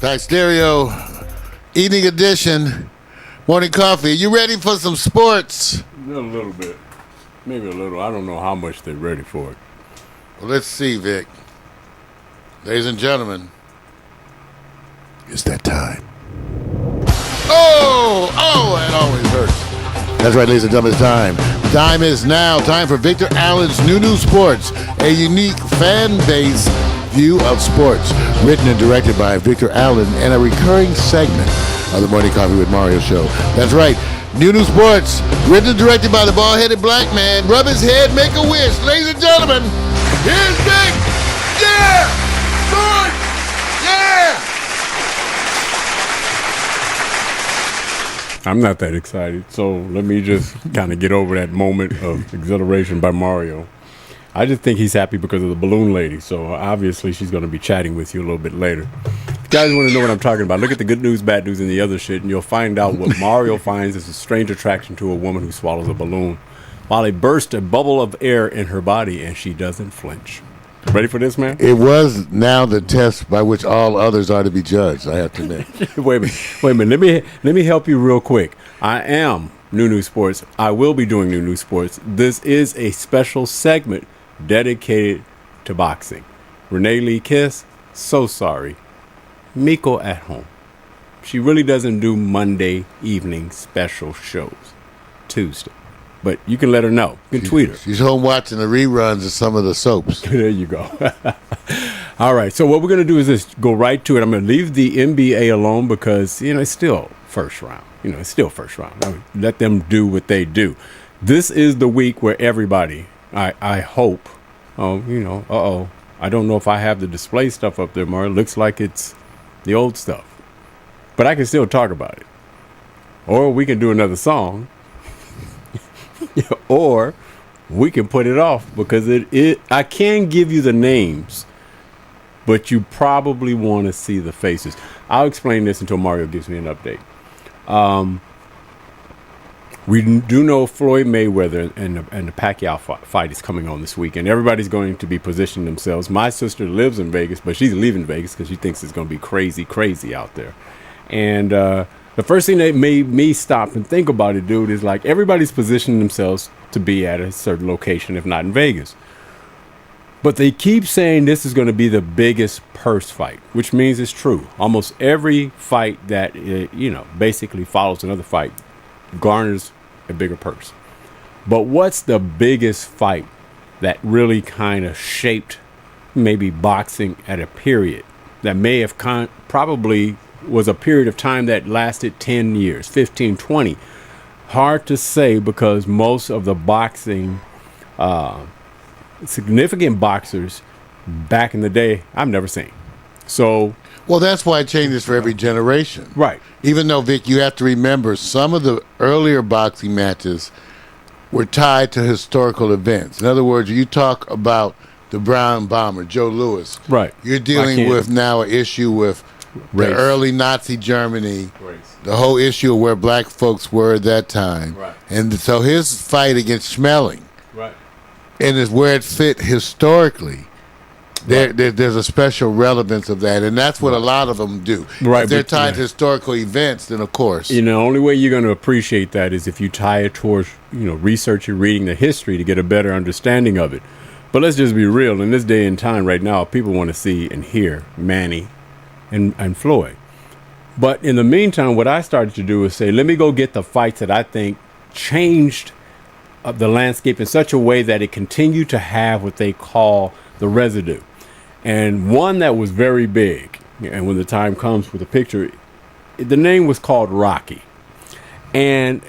Pack Stereo, evening edition, morning coffee. You ready for some sports? A little bit. Maybe a little. I don't know how much they're ready for it. Well, let's see, Vic. Ladies and gentlemen, it's that time. Oh, it always hurts. That's right, ladies and gentlemen, it's time. Time is now. Time for Victor Allen's New Sports, a unique fan-based view of sports, written and directed by Victor Allen, and a recurring segment of the Morning Coffee with Mario show. That's right, New Sports, written and directed by the bald-headed black man. Rub his head, make a wish. Ladies and gentlemen, here's Vic. Yeah! Sports! Yeah! I'm not that excited, so let me just kind of get over that moment of exhilaration by Mario. I just think he's happy because of the balloon lady, so obviously she's going to be chatting with you a little bit later. If you guys want to know what I'm talking about, look at the good news, bad news, and the other shit, and you'll find out what Mario finds is a strange attraction to a woman who swallows a balloon while it bursts a bubble of air in her body, and she doesn't flinch. Ready for this, man? It was now the test by which all others are to be judged, I have to admit. Wait a minute. Let me help you real quick. I am New Sports. I will be doing New Sports. This is a special segment dedicated to boxing. Renee Lee Kiss, so sorry. Miko at home. She really doesn't do Monday evening special shows. Tuesday. But you can let her know. You can tweet her. She's home watching the reruns of some of the soaps. There you go. All right. So what we're going to do is just go right to it. I'm going to leave the NBA alone because, it's still first round. It's still first round. I mean, let them do what they do. This is the week where everybody, I hope, I don't know if I have the display stuff up there, Mario. It looks like it's the old stuff. But I can still talk about it. Or we can do another song. Or we can put it off because I can give you the names, but you probably want to see the faces. I'll explain this until Mario gives me an update. We do know Floyd Mayweather and the Pacquiao fight is coming on this weekend. Everybody's going to be positioning themselves. My sister lives in Vegas, but she's leaving Vegas because she thinks it's going to be crazy out there. And the first thing that made me stop and think about it, dude, is like everybody's positioning themselves to be at a certain location, if not in Vegas. But they keep saying this is going to be the biggest purse fight, which means it's true. Almost every fight that, basically follows another fight garners a bigger purse. But what's the biggest fight that really kind of shaped maybe boxing at a period that may have probably was a period of time that lasted 10 years, 15, 20. Hard to say because most of the boxing, significant boxers back in the day, I've never seen. So, well, that's why it changes for every generation. Right. Even though, Vic, you have to remember some of the earlier boxing matches were tied to historical events. In other words, you talk about the Brown Bomber, Joe Louis. Right. You're dealing with now an issue with race. The early Nazi Germany, race. The whole issue of where black folks were at that time. Right. And so his fight against Schmeling, right, and is where it fit historically. There's a special relevance of that, and that's what a lot of them do. Right, if they're tied to historical events, then of course. The only way you're going to appreciate that is if you tie it towards, researching, reading the history to get a better understanding of it. But let's just be real. In this day and time right now, people want to see and hear Manny and Floyd. But in the meantime, what I started to do is say, let me go get the fights that I think changed the landscape in such a way that it continued to have what they call the residue. And one that was very big, and when the time comes with a picture, the name was called Rocky. And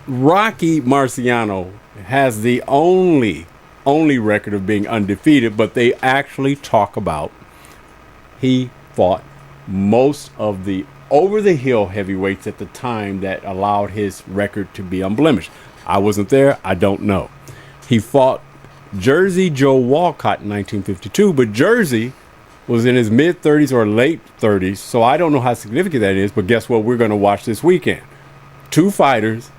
Rocky Marciano has the only record of being undefeated, but they actually talk about he fought most of the over-the-hill heavyweights at the time that allowed his record to be unblemished. I wasn't there. I don't know. He fought Jersey Joe Walcott in 1952, but Jersey was in his mid-30s or late 30s, so I don't know how significant that is, but guess what we're going to watch this weekend? Two fighters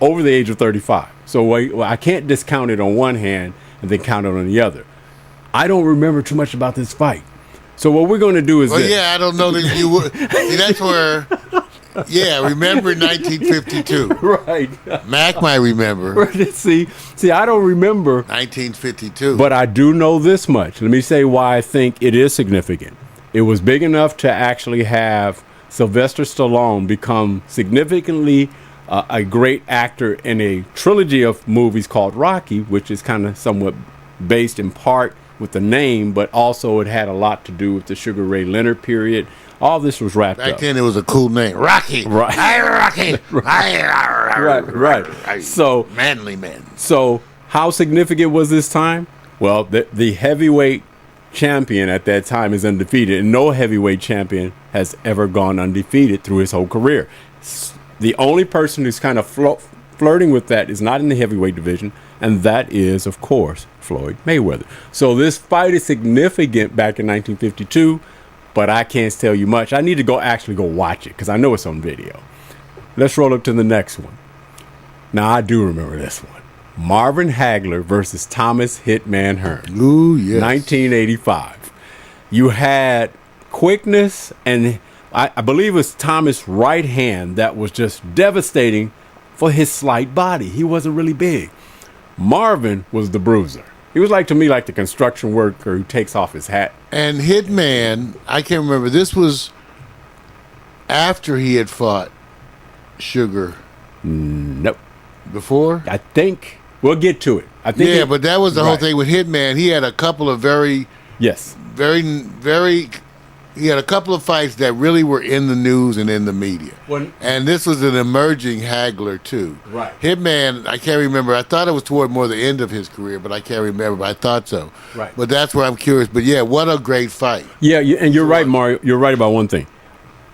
over the age of 35. So I can't discount it on one hand and then count it on the other. I don't remember too much about this fight, So what we're going to do is Well, this. yeah, I don't know that you would. See, that's where. Yeah, remember 1952. Right. Mac might remember see, I don't remember, 1952. but I do know this much. Let me say why I think it is significant. It was big enough to actually have Sylvester Stallone become significantly a great actor in a trilogy of movies called Rocky, which is kind of somewhat based in part with the name, but also it had a lot to do with the Sugar Ray Leonard period. All this was wrapped Back up. then, it was a cool name, Rocky. Right. Hey, Rocky. Right. So manly men. So how significant was this time? Well, the heavyweight champion at that time is undefeated, and no heavyweight champion has ever gone undefeated through his whole career. The only person who's kind of flirting with that is not in the heavyweight division, and that is, of course, Floyd Mayweather. So this fight is significant back in 1952, but I can't tell you much. I need to actually go watch it because I know it's on video. Let's roll up to the next one. Now, I do remember this one. Marvin Hagler versus Thomas Hitman Hearn. Ooh, yes. 1985. You had quickness, and I believe it was Thomas' right hand that was just devastating for his slight body. He wasn't really big. Marvin was the bruiser. He was to me like the construction worker who takes off his hat. And Hitman, I can't remember. This was after he had fought Sugar. Nope. Before? I think we'll get to it. I think. Yeah, but that was the whole thing with Hitman. He had a couple of very. He had a couple of fights that really were in the news and in the media. And this was an emerging Hagler, too. Right. Hitman, I can't remember. I thought it was toward more the end of his career, but I can't remember. But I thought so. Right. But that's where I'm curious. But, yeah, what a great fight. Yeah, and you're right, Mario. You're right about one thing.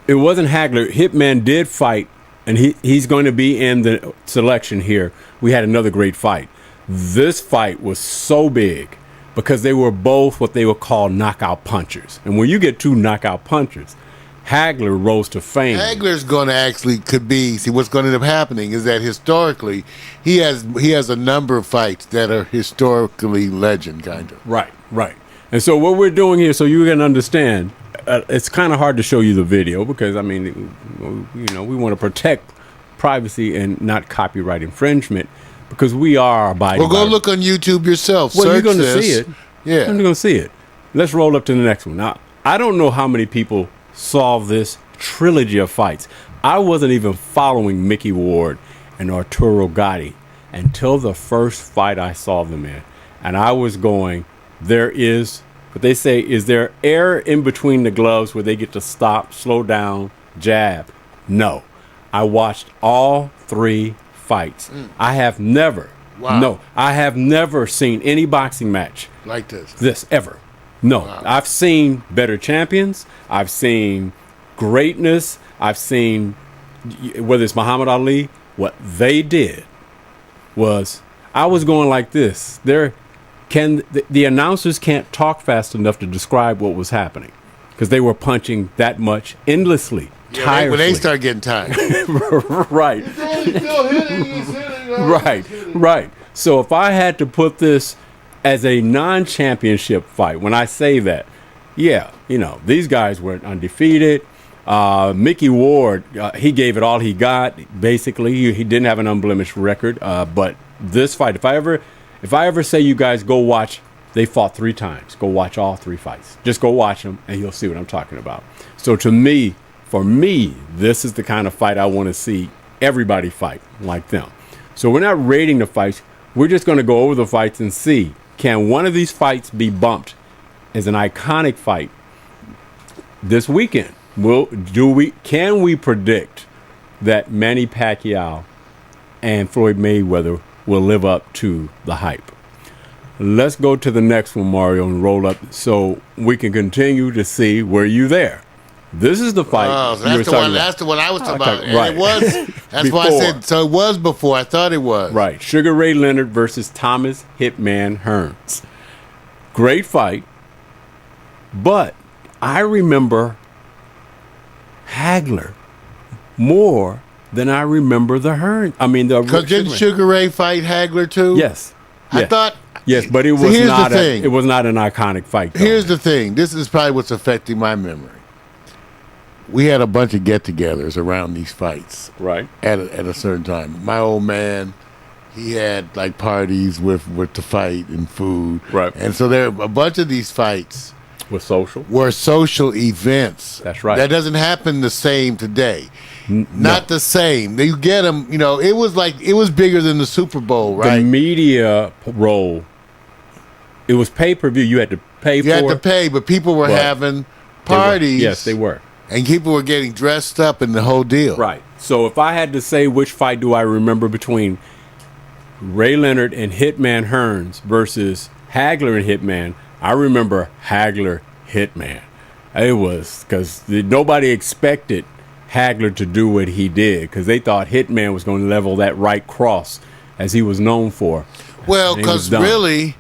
It wasn't Hagler. Hitman did fight, and he's going to be in the selection here. We had another great fight. This fight was so big because they were both what they would call knockout punchers. And when you get two knockout punchers, Hagler rose to fame. Hagler's going to see what's going to end up happening is that historically he has a number of fights that are historically legend kind of. Right. And so what we're doing here, so you can understand, it's kind of hard to show you the video because, I mean, we want to protect privacy and not copyright infringement because we are abiding. Well, go look on YouTube yourself. Well, you're going to see it. Yeah. You're going to see it. Let's roll up to the next one. Now, I don't know how many people saw this trilogy of fights. I wasn't even following Mickey Ward and Arturo Gatti until the first fight I saw them in. And I was going, there is, what they say, is there air in between the gloves where they get to stop, slow down, jab? No. I watched all three fights. I have never, I have never seen any boxing match like this ever. No, Wow. I've seen better champions. I've seen greatness. I've seen, whether it's Muhammad Ali, what they did was, I was going like this. The announcers can't talk fast enough to describe what was happening because they were punching that much endlessly. Yeah, when they start getting tired. Right. Right. So if I had to put this as a non-championship fight, when I say that, these guys were undefeated. Mickey Ward, he gave it all he got. Basically, he didn't have an unblemished record. But this fight, if I ever say you guys go watch, they fought 3 times. Go watch all 3 fights. Just go watch them, and you'll see what I'm talking about. So for me, this is the kind of fight I want to see everybody fight like them. So we're not rating the fights. We're just going to go over the fights and see, can one of these fights be bumped as an iconic fight this weekend? Can we predict that Manny Pacquiao and Floyd Mayweather will live up to the hype? Let's go to the next one, Mario, and roll up so we can continue to see, were you there? This is the fight. Oh, so that's the one I was talking about. And right. it was. That's why I said. So it was before. I thought it was. Right. Sugar Ray Leonard versus Thomas Hitman Hearns. Great fight. But I remember Hagler more than I remember the Hearns. I mean, because didn't Sugar Ray fight Hagler too? Yes. I thought. Yes, but it was here's not. the thing. It was not an iconic fight. Though. Here's the thing. This is probably what's affecting my memory. We had a bunch of get-togethers around these fights, right? At a certain time. My old man, he had like parties with the fight and food, right? And so there, a bunch of these fights were social events. That's right. That doesn't happen the same today. Not the same. You get them. You know, it was bigger than the Super Bowl, right? The media role. It was pay-per-view. You had to pay for it. You had to pay, but people were having parties. Yes, they were. And people were getting dressed up in the whole deal. Right. So if I had to say which fight do I remember between Ray Leonard and Hitman Hearns versus Hagler and Hitman, I remember Hagler Hitman. It was because nobody expected Hagler to do what he did because they thought Hitman was going to level that right cross as he was known for. Well, because really,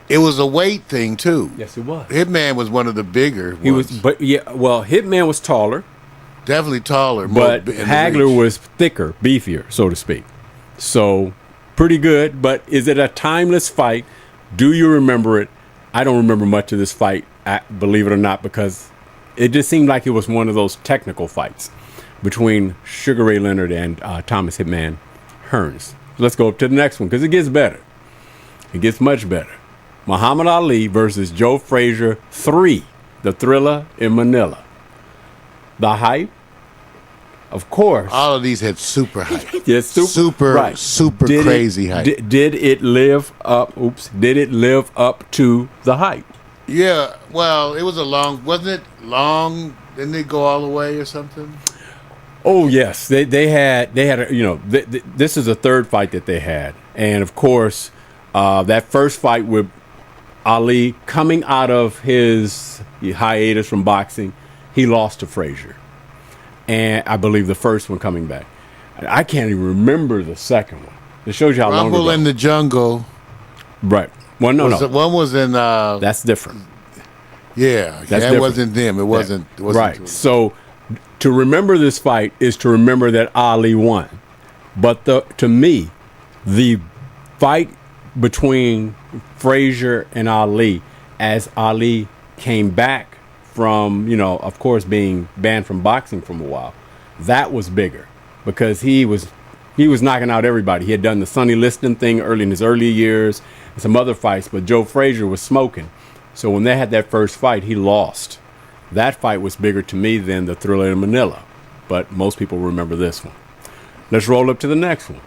it was a weight thing too. Yes, it was. Hitman was one of the bigger ones. He was, but yeah, well, Hitman was taller. Definitely taller. But Hagler was thicker, beefier, so to speak. So, pretty good. But is it a timeless fight? Do you remember it? I don't remember much of this fight, believe it or not, because it just seemed like it was one of those technical fights between Sugar Ray Leonard and Thomas Hitman Hearns. Let's go up to the next one because it gets better. It gets much better. Muhammad Ali versus Joe Frazier 3, the Thriller in Manila. The hype, of course. All of these had super hype. Yes, super crazy hype. Did it live up? Did it live up to the hype? Yeah. Well, it was wasn't it long? Didn't it go all the way or something? Oh yes, they had this is the third fight that they had, and of course that first fight with Ali coming out of his hiatus from boxing, he lost to Frazier. And I believe the first one coming back. I can't even remember the second one. It shows you how long ago. Rumble in the Jungle. Right. Well, no. One was in... that's different. Yeah. That wasn't them. It wasn't right. So to remember this fight is to remember that Ali won. But to me, the fight between Frazier and Ali, as Ali came back from, of course, being banned from boxing for a while, that was bigger because he was knocking out everybody. He had done the Sonny Liston thing early in his early years and some other fights, but Joe Frazier was smoking. So when they had that first fight, he lost. That fight was bigger to me than the Thriller in Manila, but most people remember this one. Let's roll up to the next one.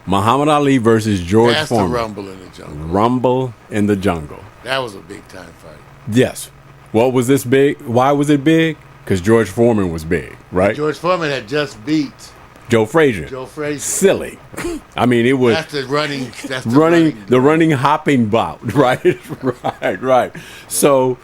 Muhammad Ali versus George Foreman. That's the Rumble in the Jungle. Rumble in the Jungle. That was a big time fight. Yes. What was this big? Why was it big? Because George Foreman was big, right? George Foreman had just beat Joe Frazier. Silly. I mean, it was... That's the running, hopping bout, right? Right. So...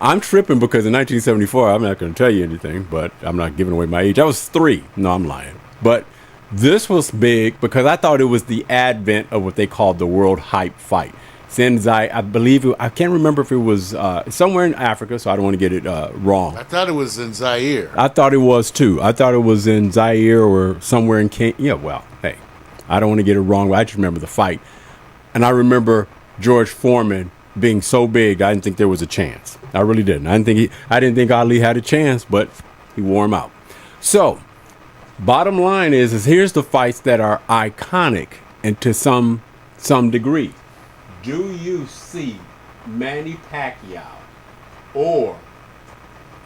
I'm tripping because in 1974, I'm not going to tell you anything, but I'm not giving away my age. I was 3. No, I'm lying. But this was big because I thought it was the advent of what they called the World Hype Fight. I believe, I can't remember if it was somewhere in Africa, so I don't want to get it wrong. I thought it was in Zaire. I thought it was too. I thought it was in Zaire or somewhere in Kenya. Yeah, well, hey, I don't want to get it wrong. I just remember the fight. And I remember George Foreman being so big, I didn't think there was a chance. I really didn't. I didn't think Ali had a chance, but he wore him out. So, bottom line is here's the fights that are iconic and to some degree. Do you see Manny Pacquiao or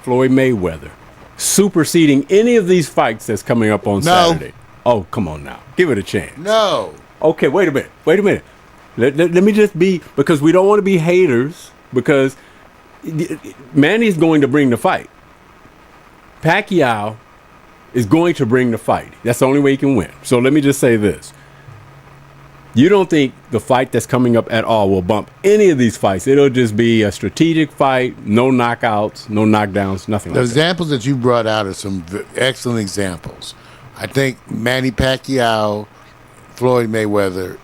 Floyd Mayweather superseding any of these fights that's coming up on Saturday? Oh, come on now. Give it a chance. No. Okay, wait a minute. Let me just be, because we don't want to be haters, because Manny's going to bring the fight. Pacquiao is going to bring the fight. That's the only way he can win. So let me just say this. You don't think the fight that's coming up at all will bump any of these fights. It'll just be a strategic fight, no knockouts, no knockdowns, nothing like that. The examples that you brought out are some excellent examples. I think Manny Pacquiao, Floyd Mayweather,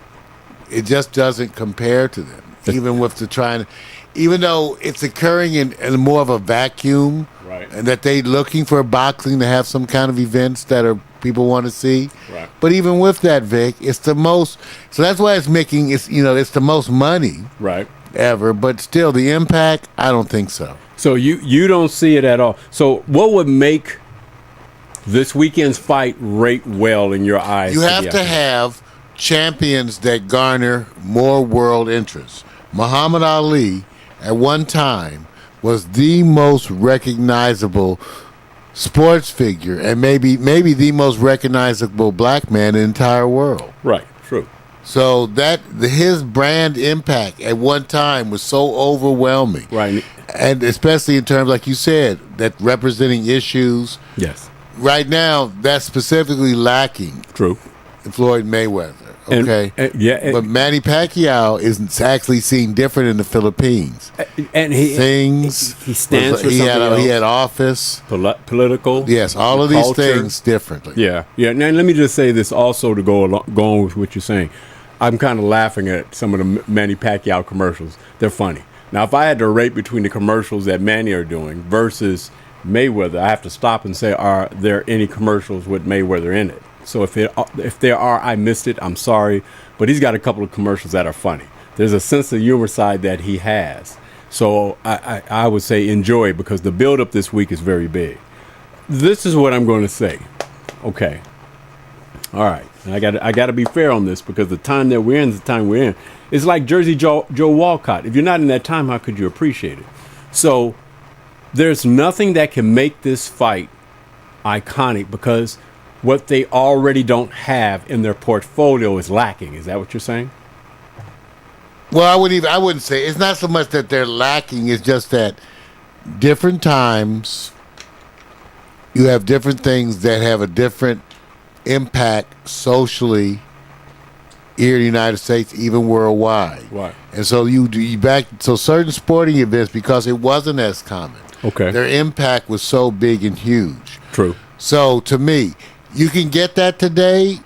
it just doesn't compare to them. Even with even though it's occurring in more of a vacuum, right, and that they're looking for boxing to have some kind of events that are people want to see. Right. But even with that, Vic, it's the most. So that's why it's making it's the most money Right. ever. But still, the impact, I don't think so. So you don't see it at all. So what would make this weekend's fight rate well in your eyes? You have to have champions that garner more world interest. Muhammad Ali, at one time, was the most recognizable sports figure and maybe the most recognizable black man in the entire world. Right. True. So his brand impact at one time was so overwhelming. Right. And especially in terms, like you said, that representing issues. Yes. Right now, that's specifically lacking True. in Floyd Mayweather. Okay. But Manny Pacquiao is actually seen different in the Philippines. And he stands for something else. He had office. Political. Yes, all of these things differently. Yeah. Now let me just say this also to go on with what you're saying. I'm kind of laughing at some of the Manny Pacquiao commercials. They're funny. Now, if I had to rate between the commercials that Manny are doing versus Mayweather, I have to stop and say, are there any commercials with Mayweather in it? So if there are, I missed it. I'm sorry, but he's got a couple of commercials that are funny. There's a sense of humor side that he has. So I would say enjoy it because the build-up this week is very big. This is what I'm going to say. Okay. All right. And I got to be fair on this because the time that we're in is the time we're in. It's like Jersey Joe Walcott. If you're not in that time, how could you appreciate it? So there's nothing that can make this fight iconic because what they already don't have in their portfolio is lacking. Is that what you're saying? Well, I wouldn't say it's not so much that they're lacking. It's just that different times you have different things that have a different impact socially here in the United States, even worldwide. Right. And so so certain sporting events, because it wasn't as common. Okay. Their impact was so big and huge. True. So to me, you can get that today.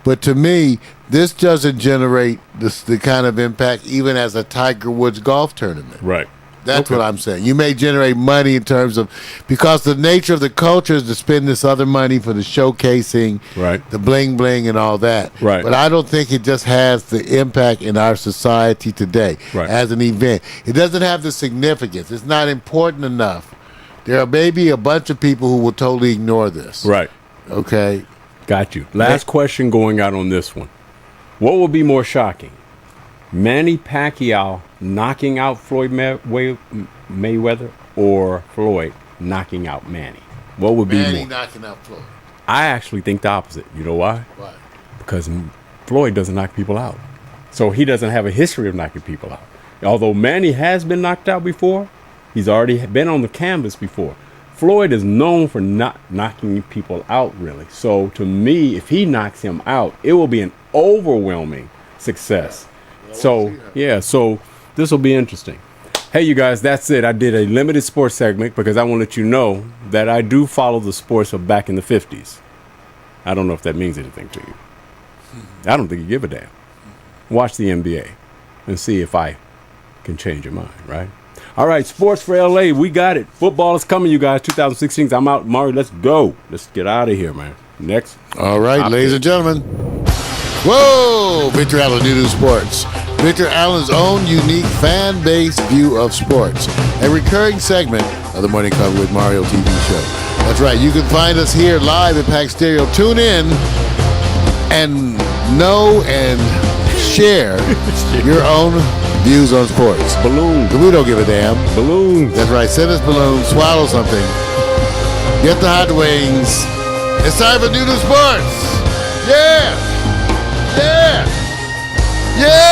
But to me, this doesn't generate the kind of impact even as a Tiger Woods golf tournament. Right. That's what I'm saying. You may generate money in terms of, because the nature of the culture is to spend this other money for the showcasing, right, the bling bling and all that. Right. But I don't think it just has the impact in our society today as an event. It doesn't have the significance. It's not important enough. There are maybe a bunch of people who will totally ignore this. Right. Okay. Got you. Last question going out on this one. What would be more shocking? Manny Pacquiao knocking out Floyd Mayweather or Floyd knocking out Manny? What would be more? Manny knocking out Floyd. I actually think the opposite. You know why? Why? Because Floyd doesn't knock people out. So he doesn't have a history of knocking people out. Although Manny has been knocked out before, he's already been on the canvas before. Floyd is known for not knocking people out, really. So to me, if he knocks him out, it will be an overwhelming success. So this will be interesting. Hey, you guys, that's it. I did a limited sports segment because I want to let you know that I do follow the sports of back in the 50s. I don't know if that means anything to you. I don't think you give a damn. Watch the NBA and see if I can change your mind, right? All right, sports for LA, we got it. Football is coming, you guys. 2016. I'm out. Mari, let's go. Let's get out of here, man. Next. All right, ladies and gentlemen. Whoa! Victor Allen, New Sports. Victor Allen's own unique fan-based view of sports. A recurring segment of the Morning Cover with Mario TV show. That's right. You can find us here live at Pack Stereo. Tune in and know and share your own views on sports. Balloons. We don't give a damn. Balloons. That's right. Send us balloons. Swallow something. Get the hot wings. It's time for New Sports. Yeah. Yeah. Yeah.